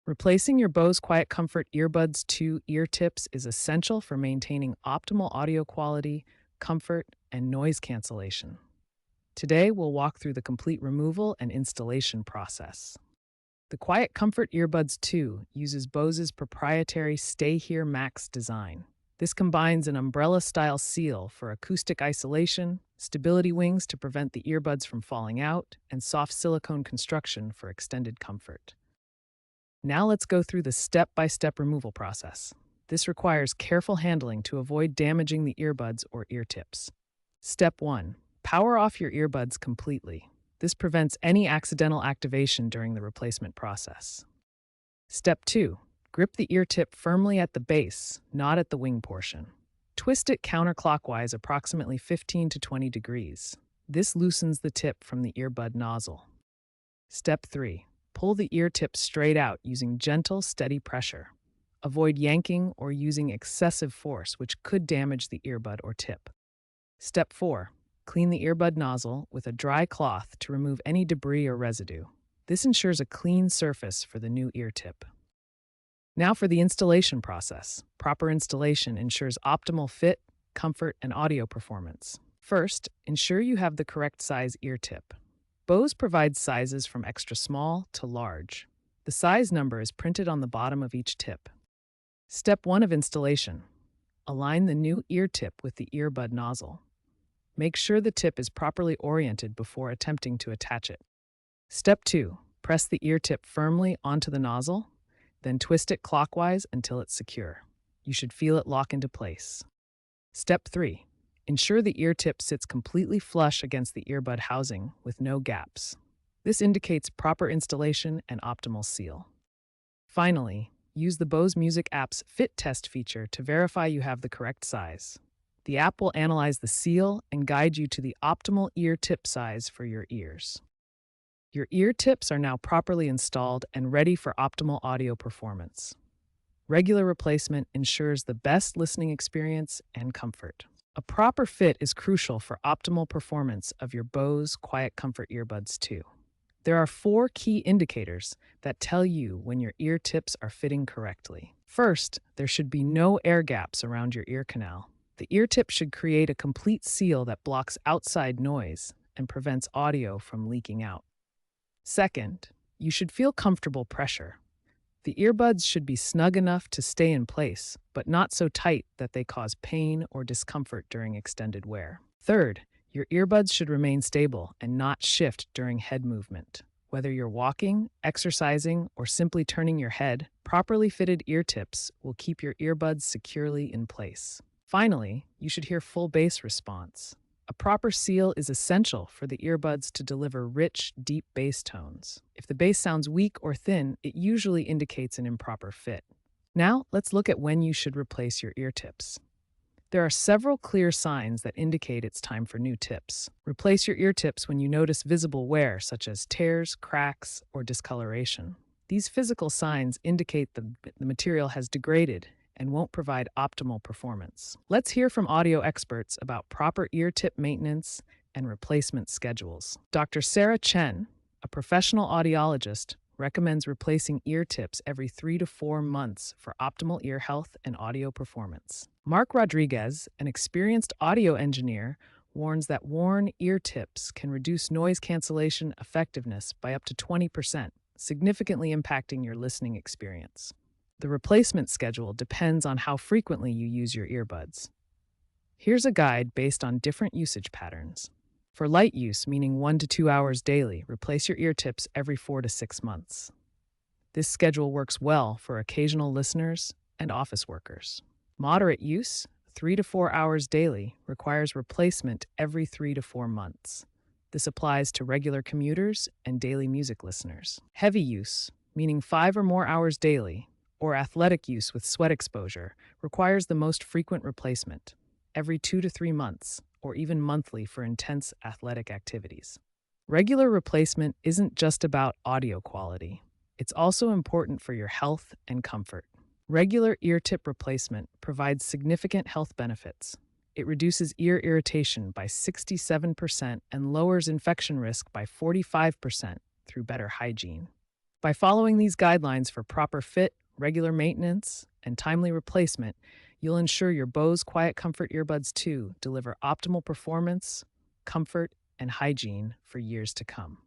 Replacing your Bose QuietComfort Earbuds 2 ear tips is essential for maintaining optimal audio quality, comfort, and noise cancellation. Today, we'll walk through the complete removal and installation process. The QuietComfort Earbuds 2 uses Bose's proprietary Stay Here Max design. This combines an umbrella-style seal for acoustic isolation, stability wings to prevent the earbuds from falling out, and soft silicone construction for extended comfort. Now let's go through the step-by-step removal process. This requires careful handling to avoid damaging the earbuds or ear tips. Step 1. Power off your earbuds completely. This prevents any accidental activation during the replacement process. Step 2. Grip the ear tip firmly at the base, not at the wing portion. Twist it counterclockwise approximately 15 to 20 degrees. This loosens the tip from the earbud nozzle. Step 3. Pull the ear tip straight out using gentle, steady pressure. Avoid yanking or using excessive force, which could damage the earbud or tip. Step 4. Clean the earbud nozzle with a dry cloth to remove any debris or residue. This ensures a clean surface for the new ear tip. Now for the installation process. Proper installation ensures optimal fit, comfort, and audio performance. First, ensure you have the correct size ear tip. Bose provides sizes from extra small to large. The size number is printed on the bottom of each tip. Step 1 of installation. Align the new ear tip with the earbud nozzle. Make sure the tip is properly oriented before attempting to attach it. Step 2. Press the ear tip firmly onto the nozzle, then twist it clockwise until it's secure. You should feel it lock into place. Step 3. Ensure the ear tip sits completely flush against the earbud housing with no gaps. This indicates proper installation and optimal seal. Finally, use the Bose Music app's Fit Test feature to verify you have the correct size. The app will analyze the seal and guide you to the optimal ear tip size for your ears. Your ear tips are now properly installed and ready for optimal audio performance. Regular replacement ensures the best listening experience and comfort. A proper fit is crucial for optimal performance of your Bose QuietComfort Earbuds 2. There are 4 key indicators that tell you when your ear tips are fitting correctly. First, there should be no air gaps around your ear canal. The ear tip should create a complete seal that blocks outside noise and prevents audio from leaking out. Second, you should feel comfortable pressure. The earbuds should be snug enough to stay in place, but not so tight that they cause pain or discomfort during extended wear. Third, your earbuds should remain stable and not shift during head movement. Whether you're walking, exercising, or simply turning your head, properly fitted ear tips will keep your earbuds securely in place. Finally, you should hear full bass response. A proper seal is essential for the earbuds to deliver rich, deep bass tones. If the bass sounds weak or thin, it usually indicates an improper fit. Now, let's look at when you should replace your ear tips. There are several clear signs that indicate it's time for new tips. Replace your ear tips when you notice visible wear, such as tears, cracks, or discoloration. These physical signs indicate the material has degraded and won't provide optimal performance. Let's hear from audio experts about proper ear tip maintenance and replacement schedules. Dr. Sarah Chen, a professional audiologist, recommends replacing ear tips every 3 to 4 months for optimal ear health and audio performance. Mark Rodriguez, an experienced audio engineer, warns that worn ear tips can reduce noise cancellation effectiveness by up to 20%, significantly impacting your listening experience. The replacement schedule depends on how frequently you use your earbuds. Here's a guide based on different usage patterns. For light use, meaning 1 to 2 hours daily, replace your ear tips every 4 to 6 months. This schedule works well for occasional listeners and office workers. Moderate use, 3 to 4 hours daily, requires replacement every 3 to 4 months. This applies to regular commuters and daily music listeners. Heavy use, meaning 5 or more hours daily, or athletic use with sweat exposure, requires the most frequent replacement, every 2 to 3 months, or even monthly for intense athletic activities. Regular replacement isn't just about audio quality. It's also important for your health and comfort. Regular ear tip replacement provides significant health benefits. It reduces ear irritation by 67% and lowers infection risk by 45% through better hygiene. By following these guidelines for proper fit, regular maintenance, and timely replacement, you'll ensure your Bose QuietComfort Earbuds 2 deliver optimal performance, comfort, and hygiene for years to come.